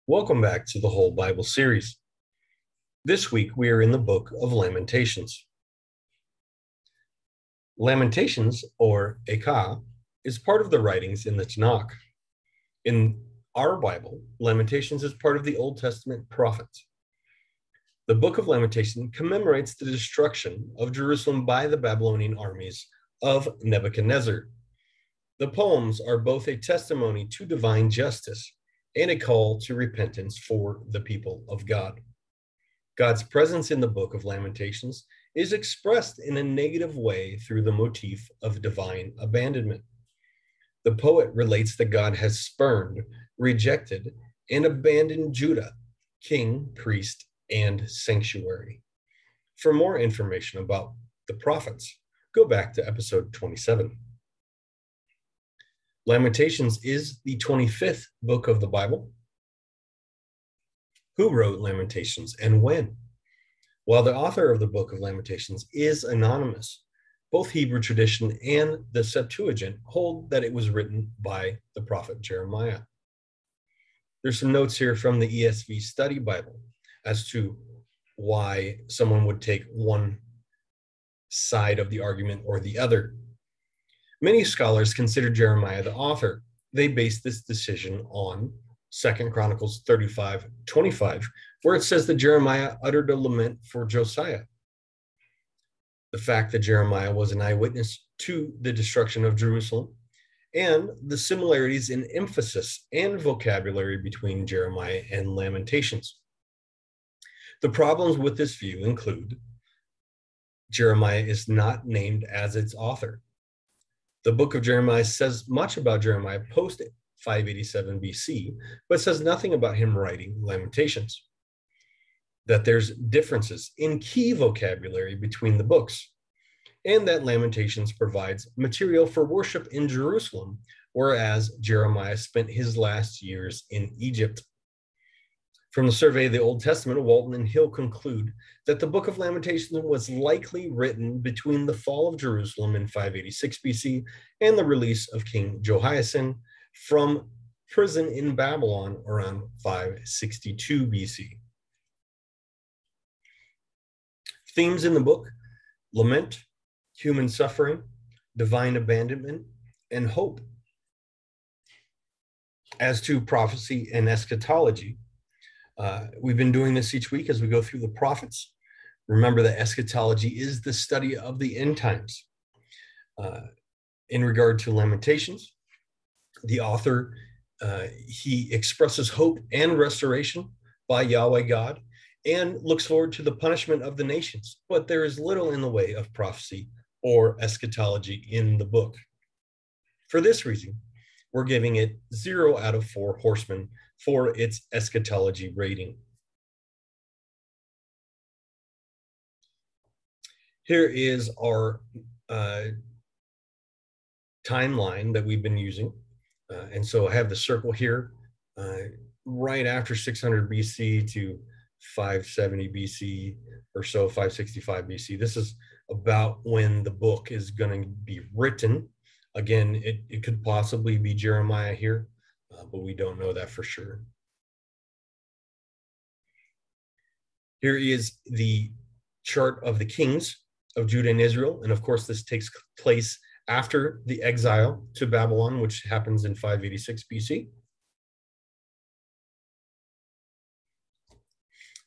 Welcome back to the Whole Bible series. This week we are in the book of Lamentations. Lamentations, or Ekah, is part of the writings in the Tanakh. In our Bible, Lamentations is part of the Old Testament prophets. The book of Lamentations commemorates the destruction of Jerusalem by the Babylonian armies of Nebuchadnezzar. The poems are both a testimony to divine justice and a call to repentance for the people of God. God's presence in the book of Lamentations is expressed in a negative way through the motif of divine abandonment. The poet relates that God has spurned, rejected, and abandoned Judah, king, priest, and sanctuary. For more information about the prophets, go back to episode 27. Lamentations is the 25th book of the Bible. Who wrote Lamentations and when? While the author of the book of Lamentations is anonymous, both Hebrew tradition and the Septuagint hold that it was written by the prophet Jeremiah. There's some notes here from the ESV Study Bible as to why someone would take one side of the argument or the other. Many scholars consider Jeremiah the author. They base this decision on 2 Chronicles 35:25, where it says that Jeremiah uttered a lament for Josiah. The fact that Jeremiah was an eyewitness to the destruction of Jerusalem, and the similarities in emphasis and vocabulary between Jeremiah and Lamentations. The problems with this view include Jeremiah is not named as its author. The book of Jeremiah says much about Jeremiah post 587 BC, but says nothing about him writing Lamentations. That there's differences in key vocabulary between the books, and that Lamentations provides material for worship in Jerusalem, whereas Jeremiah spent his last years in Egypt. From the survey of the Old Testament, Walton and Hill conclude that the book of Lamentations was likely written between the fall of Jerusalem in 586 BC and the release of King Jehoiachin from prison in Babylon around 562 BC. Themes in the book: lament, human suffering, divine abandonment, and hope. As to prophecy and eschatology, we've been doing this each week as we go through the prophets. Remember that eschatology is the study of the end times. In regard to Lamentations, the author, he expresses hope and restoration by Yahweh God and looks forward to the punishment of the nations, but there is little in the way of prophecy or eschatology in the book. For this reason, we're giving it 0 out of 4 horsemen for its eschatology rating. Here is our timeline that we've been using. And so I have the circle here right after 600 BC to 570 BC or so, 565 BC. This is about when the book is going to be written. Again, it could possibly be Jeremiah here, but we don't know that for sure. Here is the chart of the kings of Judah and Israel. And of course, this takes place after the exile to Babylon, which happens in 586 BC.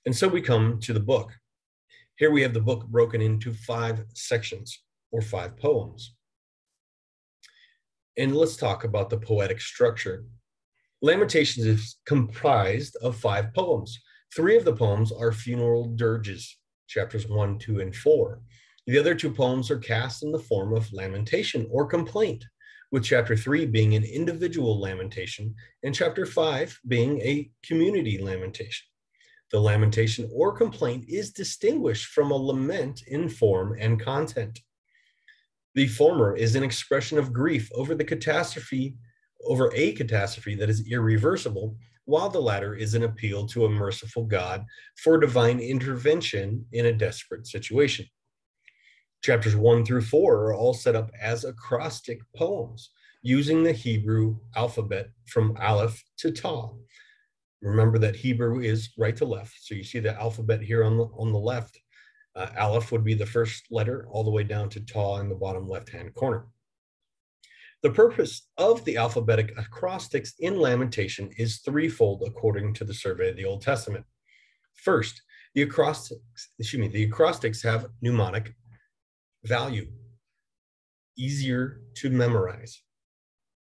And so we come to the book. Here we have the book broken into 5 sections or 5 poems. And let's talk about the poetic structure. Lamentations is comprised of 5 poems. 3 of the poems are funeral dirges, chapters 1, 2, and 4. The other 2 poems are cast in the form of lamentation or complaint, with chapter 3 being an individual lamentation and chapter 5 being a community lamentation. The lamentation or complaint is distinguished from a lament in form and content. The former is an expression of grief over a catastrophe that is irreversible, while the latter is an appeal to a merciful God for divine intervention in a desperate situation. Chapters 1 through 4 are all set up as acrostic poems using the Hebrew alphabet from Aleph to Tav. Remember that Hebrew is right to left. So you see the alphabet here on the left. Aleph would be the first letter all the way down to Taw in the bottom left-hand corner. The purpose of the alphabetic acrostics in Lamentation is threefold according to the Survey of the Old Testament. First, the acrostics have mnemonic value, easier to memorize.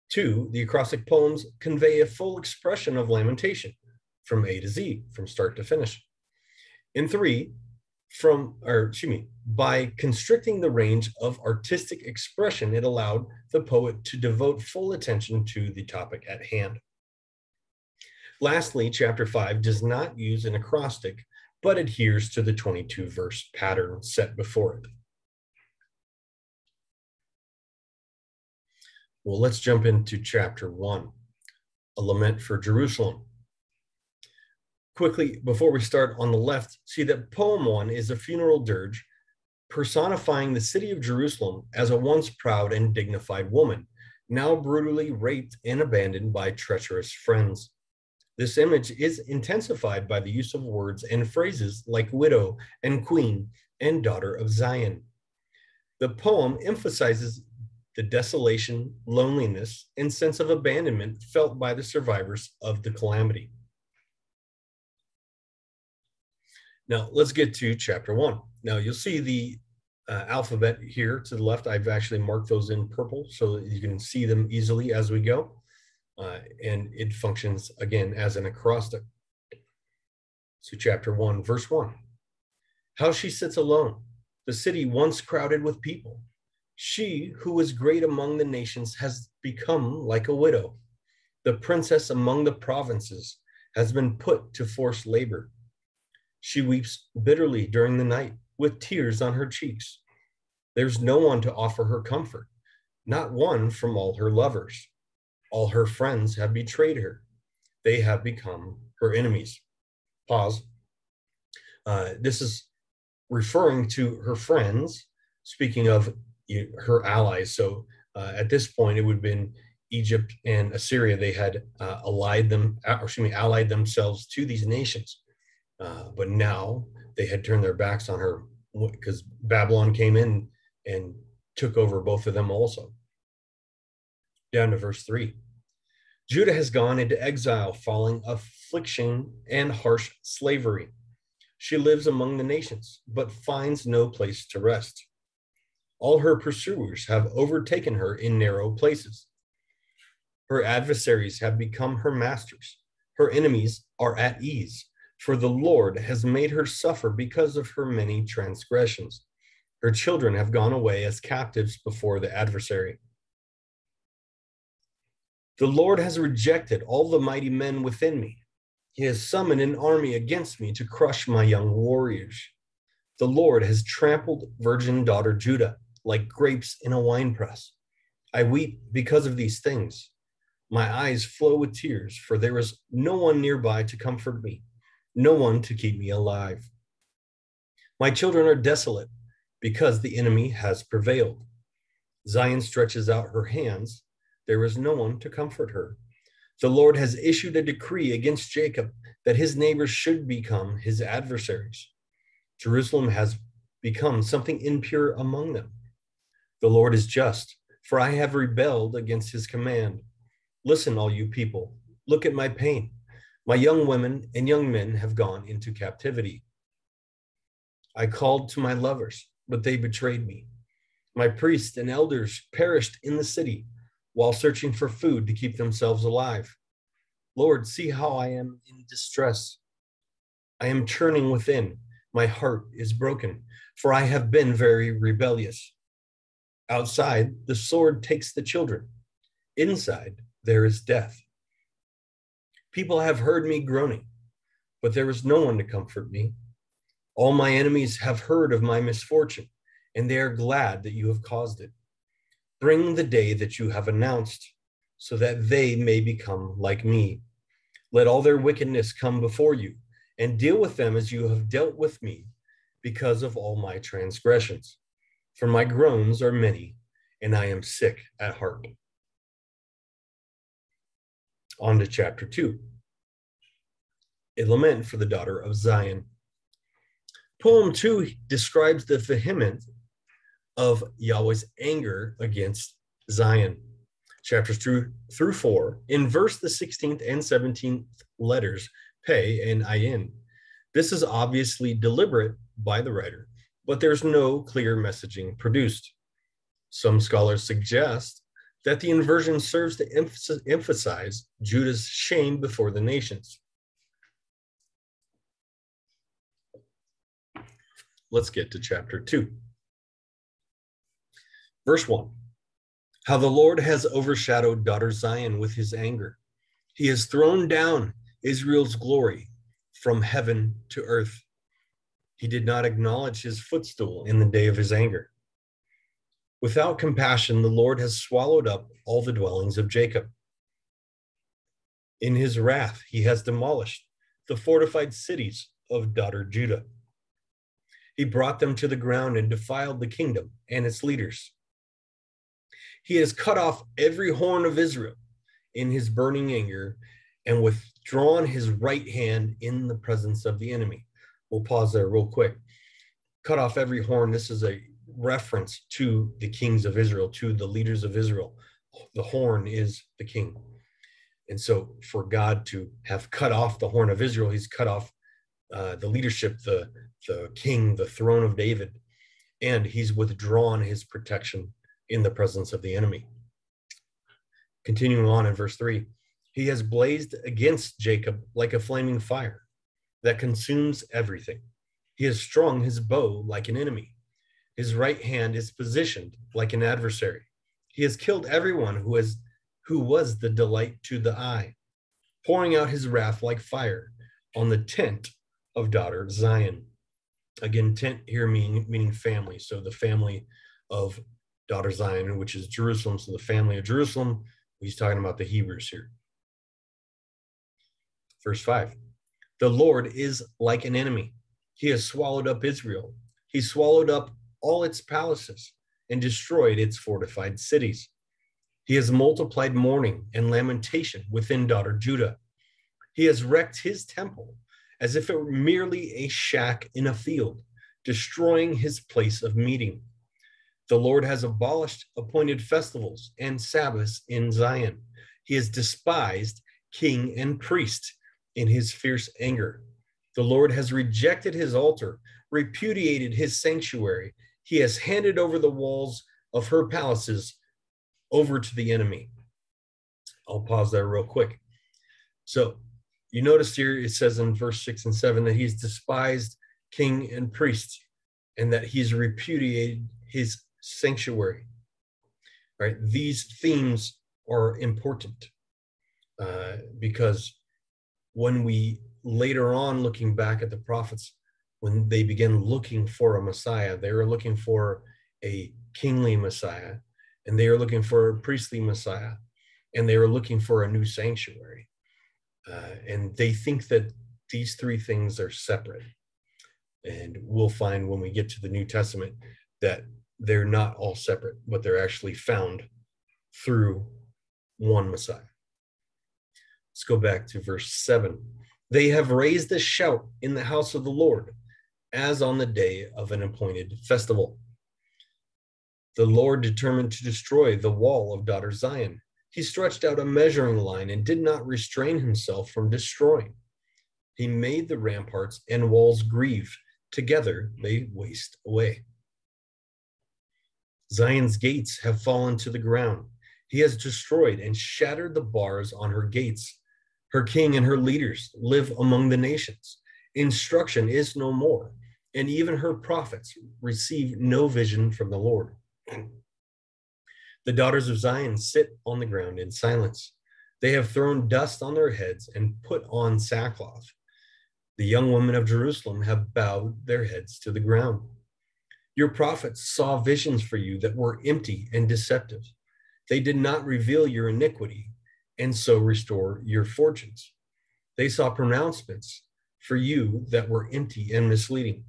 Two, the acrostic poems convey a full expression of lamentation from A to Z, from start to finish. And three, by constricting the range of artistic expression, it allowed the poet to devote full attention to the topic at hand. Lastly, chapter 5 does not use an acrostic, but adheres to the 22-verse pattern set before it. Well, let's jump into chapter 1, a lament for Jerusalem. Quickly, before we start, on the left, see that poem 1 is a funeral dirge personifying the city of Jerusalem as a once proud and dignified woman, now brutally raped and abandoned by treacherous friends. This image is intensified by the use of words and phrases like widow and queen and daughter of Zion. The poem emphasizes the desolation, loneliness, and sense of abandonment felt by the survivors of the calamity. Now, let's get to chapter 1. Now, you'll see the alphabet here to the left. I've actually marked those in purple so that you can see them easily as we go. And it functions, again, as an acrostic. So chapter 1, verse 1. How she sits alone, the city once crowded with people. She who was great among the nations has become like a widow. The princess among the provinces has been put to forced labor. She weeps bitterly during the night with tears on her cheeks. There's no one to offer her comfort, not one from all her lovers. All her friends have betrayed her. They have become her enemies. Pause. This is referring to her friends, speaking of her allies. So at this point, it would have been Egypt and Assyria. They had allied themselves to these nations. But now they had turned their backs on her because Babylon came in and took over both of them also. Down to verse 3. Judah has gone into exile, following affliction and harsh slavery. She lives among the nations, but finds no place to rest. All her pursuers have overtaken her in narrow places. Her adversaries have become her masters. Her enemies are at ease, for the Lord has made her suffer because of her many transgressions. Her children have gone away as captives before the adversary. The Lord has rejected all the mighty men within me. He has summoned an army against me to crush my young warriors. The Lord has trampled virgin daughter Judah like grapes in a winepress. I weep because of these things. My eyes flow with tears, for there is no one nearby to comfort me, no one to keep me alive. My children are desolate because the enemy has prevailed. Zion stretches out her hands. There is no one to comfort her. The Lord has issued a decree against Jacob that his neighbors should become his adversaries. Jerusalem has become something impure among them. The Lord is just, for I have rebelled against his command. Listen, all you people, look at my pain. My young women and young men have gone into captivity. I called to my lovers, but they betrayed me. My priests and elders perished in the city while searching for food to keep themselves alive. Lord, see how I am in distress. I am churning within. My heart is broken, for I have been very rebellious. Outside, the sword takes the children. Inside, there is death. People have heard me groaning, but there is no one to comfort me. All my enemies have heard of my misfortune, and they are glad that you have caused it. Bring the day that you have announced, so that they may become like me. Let all their wickedness come before you, and deal with them as you have dealt with me, because of all my transgressions. For my groans are many, and I am sick at heart. On to chapter 2. a lament for the daughter of Zion. Poem 2 describes the vehemence of Yahweh's anger against Zion. Chapters 2 through 4, inverse the 16th and 17th letters, Pe and Ayin. This is obviously deliberate by the writer, but there's no clear messaging produced. Some scholars suggest that the inversion serves to emphasize Judah's shame before the nations. Let's get to chapter 2. Verse 1. How the Lord has overshadowed daughter Zion with his anger. He has thrown down Israel's glory from heaven to earth. He did not acknowledge his footstool in the day of his anger. Without compassion, the Lord has swallowed up all the dwellings of Jacob. In his wrath, he has demolished the fortified cities of daughter Judah. He brought them to the ground and defiled the kingdom and its leaders. He has cut off every horn of Israel in his burning anger and withdrawn his right hand in the presence of the enemy. We'll pause there real quick. Cut off every horn. This is a reference to the kings of Israel, to the leaders of Israel. The horn is the king. And so for God to have cut off the horn of Israel, he's cut off the leadership, the king, the throne of David, and he's withdrawn his protection in the presence of the enemy. Continuing on in verse 3, he has blazed against Jacob like a flaming fire that consumes everything. He has strung his bow like an enemy. His right hand is positioned like an adversary. He has killed everyone who was the delight to the eye, pouring out his wrath like fire on the tent of daughter Zion. Again, tent here meaning family. So the family of daughter Zion, which is Jerusalem. So the family of Jerusalem, he's talking about the Hebrews here. Verse 5, the Lord is like an enemy. He has swallowed up Israel. He swallowed up all its palaces and destroyed its fortified cities. He has multiplied mourning and lamentation within daughter Judah. He has wrecked his temple as if it were merely a shack in a field, destroying his place of meeting. The Lord has abolished appointed festivals and Sabbaths in Zion. He has despised king and priest in his fierce anger. The Lord has rejected his altar, repudiated his sanctuary. He has handed over the walls of her palaces over to the enemy. I'll pause there real quick. So you notice here it says in verse 6 and 7 that he's despised king and priest and that he's repudiated his sanctuary. Right? These themes are important because when we later on looking back at the prophets, when they began looking for a Messiah, they were looking for a kingly Messiah, and they were looking for a priestly Messiah, and they were looking for a new sanctuary. And they think that these three things are separate. And we'll find when we get to the New Testament that they're not all separate, but they're actually found through one Messiah. Let's go back to verse 7. They have raised a shout in the house of the Lord, as on the day of an appointed festival. The Lord determined to destroy the wall of daughter Zion. He stretched out a measuring line and did not restrain himself from destroying. He made the ramparts and walls grieve. Together they waste away. Zion's gates have fallen to the ground. He has destroyed and shattered the bars on her gates. Her king and her leaders live among the nations. Instruction is no more, and even her prophets receive no vision from the Lord. The daughters of Zion sit on the ground in silence. They have thrown dust on their heads and put on sackcloth. The young women of Jerusalem have bowed their heads to the ground. Your prophets saw visions for you that were empty and deceptive. They did not reveal your iniquity and so restore your fortunes. They saw pronouncements for you that were empty and misleading.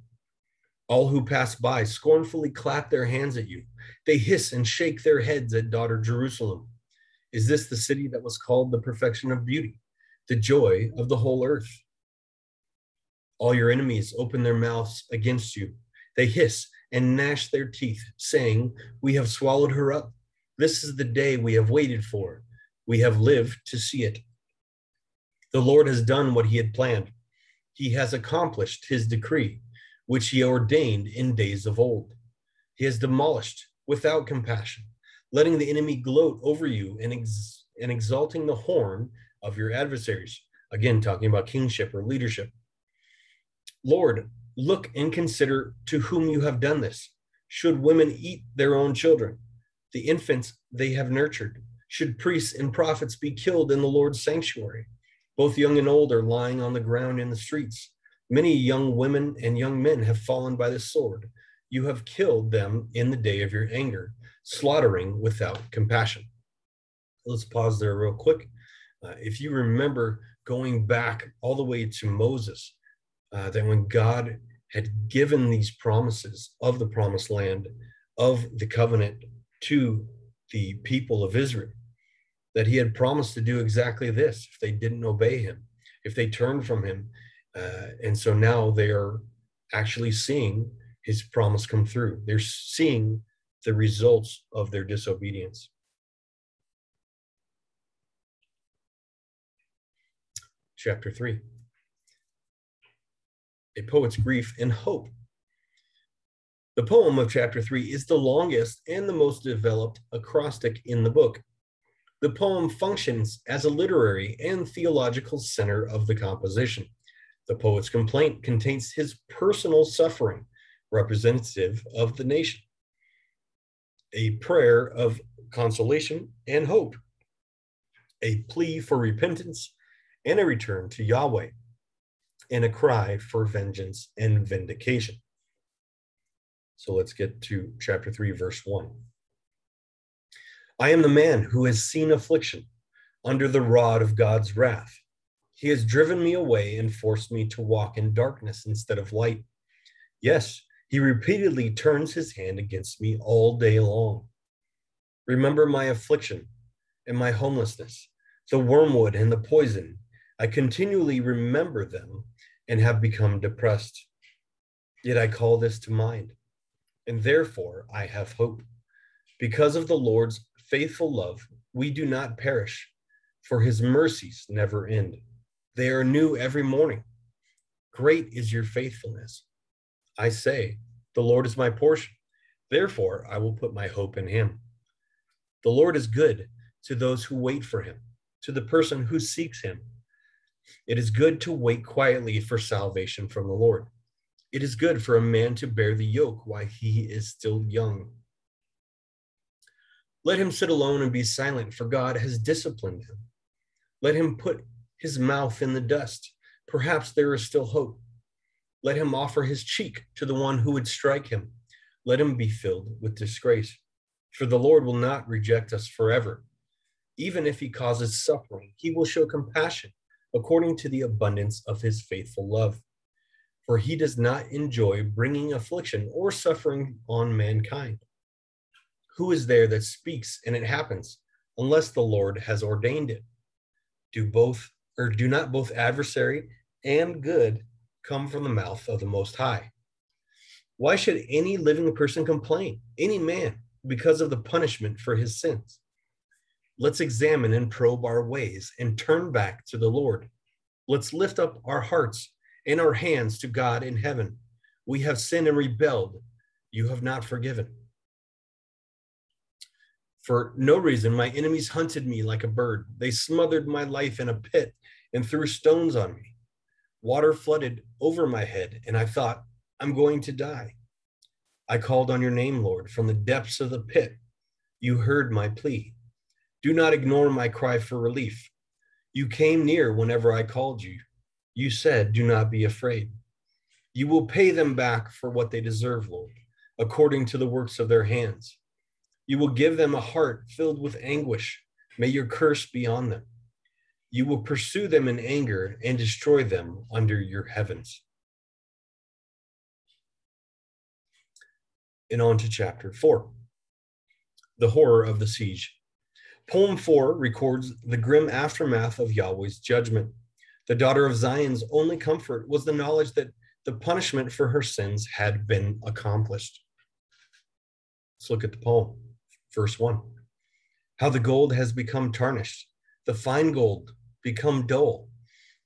All who pass by scornfully clap their hands at you. They hiss and shake their heads at daughter Jerusalem. Is this the city that was called the perfection of beauty, the joy of the whole earth? All your enemies open their mouths against you. They hiss and gnash their teeth, saying, we have swallowed her up. This is the day we have waited for. We have lived to see it. The Lord has done what he had planned. He has accomplished his decree, which he ordained in days of old. He has demolished without compassion, letting the enemy gloat over you and exalting the horn of your adversaries. Again, talking about kingship or leadership. Lord, look and consider to whom you have done this. Should women eat their own children, the infants they have nurtured? Should priests and prophets be killed in the Lord's sanctuary? Both young and old are lying on the ground in the streets. Many young women and young men have fallen by the sword. You have killed them in the day of your anger, slaughtering without compassion. Let's pause there real quick. If you remember going back all the way to Moses, that when God had given these promises of the promised land, of the covenant to the people of Israel, that he had promised to do exactly this if they didn't obey him, if they turned from him. And so now they are actually seeing his promise come through. They're seeing the results of their disobedience. Chapter 3. A poet's grief and hope. The poem of chapter 3 is the longest and the most developed acrostic in the book. The poem functions as a literary and theological center of the composition. The poet's complaint contains his personal suffering, representative of the nation, a prayer of consolation and hope, a plea for repentance and a return to Yahweh, and a cry for vengeance and vindication. So let's get to chapter 3, verse 1. I am the man who has seen affliction under the rod of God's wrath. He has driven me away and forced me to walk in darkness instead of light. Yes, he repeatedly turns his hand against me all day long. Remember my affliction and my homelessness, the wormwood and the poison. I continually remember them and have become depressed. Yet I call this to mind, and therefore I have hope. Because of the Lord's faithful love, we do not perish, for his mercies never end. They are new every morning. Great is your faithfulness. I say, the Lord is my portion. Therefore, I will put my hope in him. The Lord is good to those who wait for him, to the person who seeks him. It is good to wait quietly for salvation from the Lord. It is good for a man to bear the yoke while he is still young. Let him sit alone and be silent, for God has disciplined him. Let him put his mouth in the dust. Perhaps there is still hope. Let him offer his cheek to the one who would strike him. Let him be filled with disgrace. For the Lord will not reject us forever. Even if he causes suffering, he will show compassion according to the abundance of his faithful love. For he does not enjoy bringing affliction or suffering on mankind. Who is there that speaks and it happens, unless the Lord has ordained it? Do not both adversary and good come from the mouth of the Most High? Why should any living person complain, any man, because of the punishment for his sins? Let's examine and probe our ways and turn back to the Lord. Let's lift up our hearts and our hands to God in heaven. We have sinned and rebelled. You have not forgiven. For no reason, my enemies hunted me like a bird. They smothered my life in a pit and threw stones on me. Water flooded over my head, and I thought, I'm going to die. I called on your name, Lord, from the depths of the pit. You heard my plea. Do not ignore my cry for relief. You came near whenever I called you. You said, do not be afraid. You will pay them back for what they deserve, Lord, according to the works of their hands. You will give them a heart filled with anguish. May your curse be on them. You will pursue them in anger and destroy them under your heavens. And on to chapter 4, the horror of the siege. Poem 4 records the grim aftermath of Yahweh's judgment. The daughter of Zion's only comfort was the knowledge that the punishment for her sins had been accomplished. Let's look at the poem, verse 1. How the gold has become tarnished, the fine gold become dull.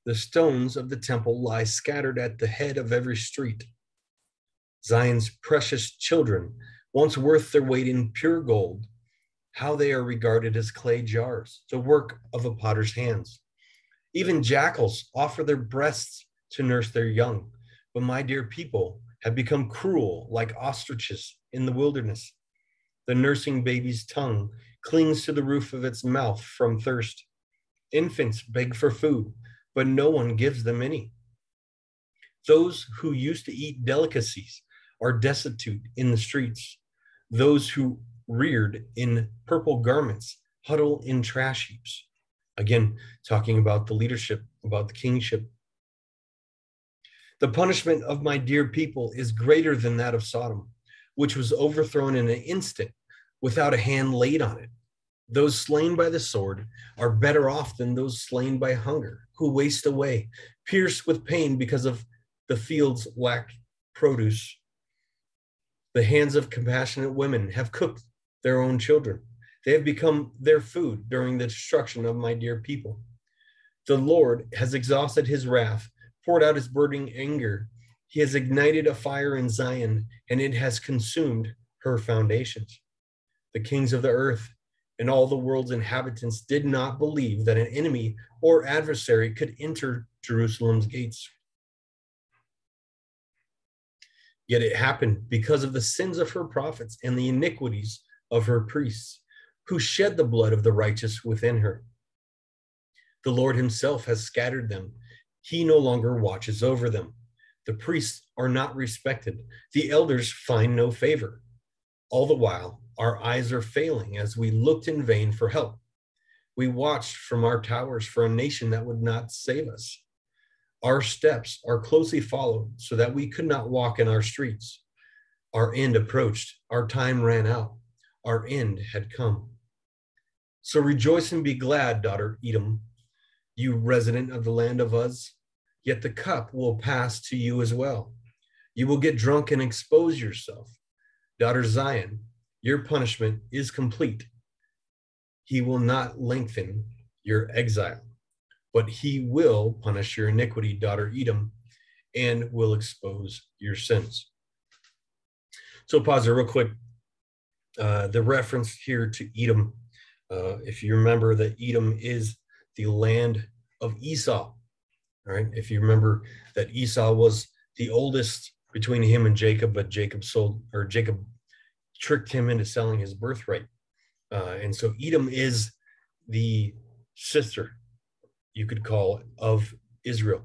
The stones of the temple lie scattered at the head of every street. Zion's precious children, once worth their weight in pure gold, how they are regarded as clay jars, the work of a potter's hands. Even jackals offer their breasts to nurse their young, but my dear people have become cruel like ostriches in the wilderness. The nursing baby's tongue clings to the roof of its mouth from thirst. Infants beg for food, but no one gives them any. Those who used to eat delicacies are destitute in the streets. Those who reared in purple garments huddle in trash heaps. Again, talking about the leadership, about the kingship. The punishment of my dear people is greater than that of Sodom, which was overthrown in an instant without a hand laid on it. Those slain by the sword are better off than those slain by hunger, who waste away, pierced with pain because of the fields lack produce. The hands of compassionate women have cooked their own children. They have become their food during the destruction of my dear people. The Lord has exhausted his wrath, poured out his burning anger. He has ignited a fire in Zion, and it has consumed her foundations. The kings of the earth and all the world's inhabitants did not believe that an enemy or adversary could enter Jerusalem's gates. Yet it happened because of the sins of her prophets and the iniquities of her priests, who shed the blood of the righteous within her. The Lord himself has scattered them. He no longer watches over them. The priests are not respected. The elders find no favor. All the while, our eyes are failing as we looked in vain for help. We watched from our towers for a nation that would not save us. Our steps are closely followed so that we could not walk in our streets. Our end approached. Our time ran out. Our end had come. So rejoice and be glad, daughter Edom, you resident of the land of Uz. Yet the cup will pass to you as well. You will get drunk and expose yourself. Daughter Zion, your punishment is complete. He will not lengthen your exile, but he will punish your iniquity, daughter Edom, and will expose your sins. So pause there real quick. The reference here to Edom, if you remember that Edom is the land of Esau, all right? If you remember that Esau was the oldest between him and Jacob, but Jacob tricked him into selling his birthright. And so Edom is the sister, you could call it, of Israel,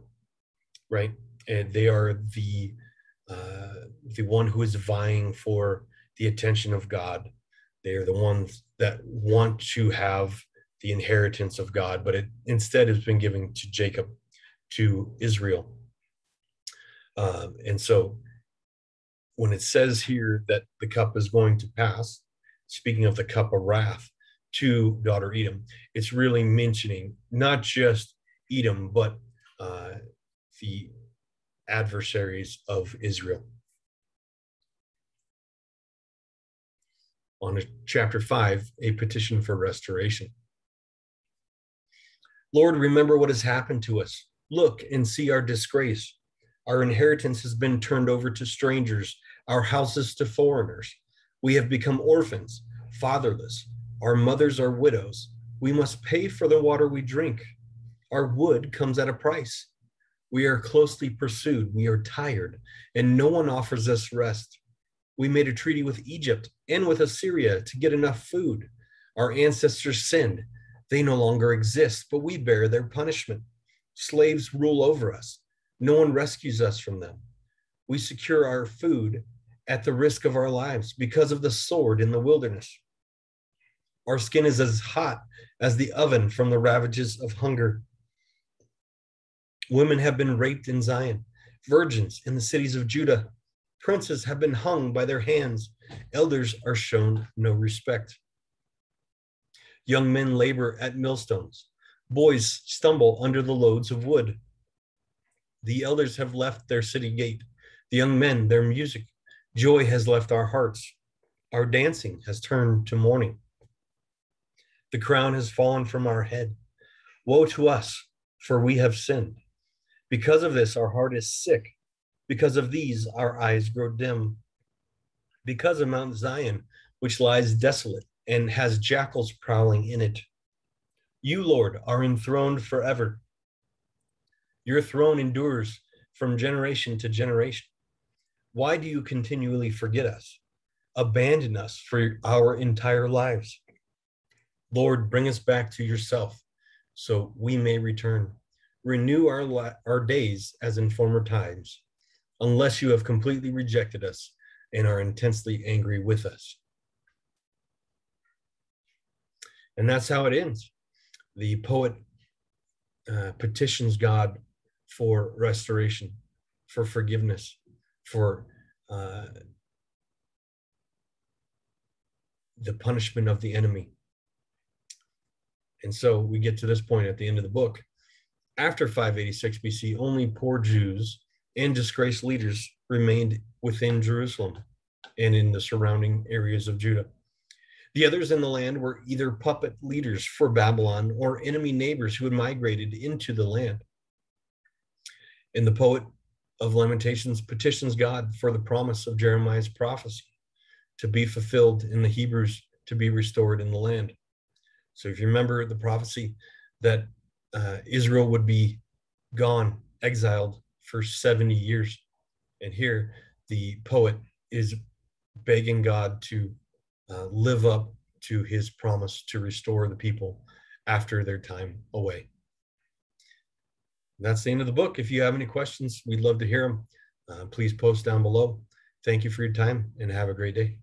right? And they are the one who is vying for the attention of God. They are the ones that want to have the inheritance of God, but it instead has been given to Jacob, to Israel. And so when it says here that the cup is going to pass, speaking of the cup of wrath to daughter Edom, it's really mentioning not just Edom, but the adversaries of Israel. On to chapter 5, a petition for restoration. Lord, remember what has happened to us. Look and see our disgrace. Our inheritance has been turned over to strangers, our houses to foreigners. We have become orphans, fatherless. Our mothers are widows. We must pay for the water we drink. Our wood comes at a price. We are closely pursued. We are tired, and no one offers us rest. We made a treaty with Egypt and with Assyria to get enough food. Our ancestors sinned. They no longer exist, but we bear their punishment. Slaves rule over us. No one rescues us from them. We secure our food at the risk of our lives because of the sword in the wilderness. Our skin is as hot as the oven from the ravages of hunger. Women have been raped in Zion, virgins in the cities of Judah. Princes have been hung by their hands. Elders are shown no respect. Young men labor at millstones. Boys stumble under the loads of wood. The elders have left their city gate, the young men their music. Joy has left our hearts. Our dancing has turned to mourning. The crown has fallen from our head. Woe to us, for we have sinned. Because of this, our heart is sick. Because of these, our eyes grow dim. Because of Mount Zion, which lies desolate and has jackals prowling in it. You, Lord, are enthroned forever. Your throne endures from generation to generation. Why do you continually forget us? Abandon us for our entire lives. Lord, bring us back to yourself so we may return. Renew our days as in former times, unless you have completely rejected us and are intensely angry with us. And that's how it ends. The poet petitions God for restoration, for forgiveness, for the punishment of the enemy. And so we get to this point at the end of the book. After 586 BC, only poor Jews and disgraced leaders remained within Jerusalem and in the surrounding areas of Judah. The others in the land were either puppet leaders for Babylon or enemy neighbors who had migrated into the land. And the poet of Lamentations petitions God for the promise of Jeremiah's prophecy to be fulfilled in the Hebrews to be restored in the land. So if you remember the prophecy that Israel would be gone, exiled for 70 years. And here the poet is begging God to live up to his promise to restore the people after their time away. And that's the end of the book. If you have any questions, we'd love to hear them. Please post down below. Thank you for your time and have a great day.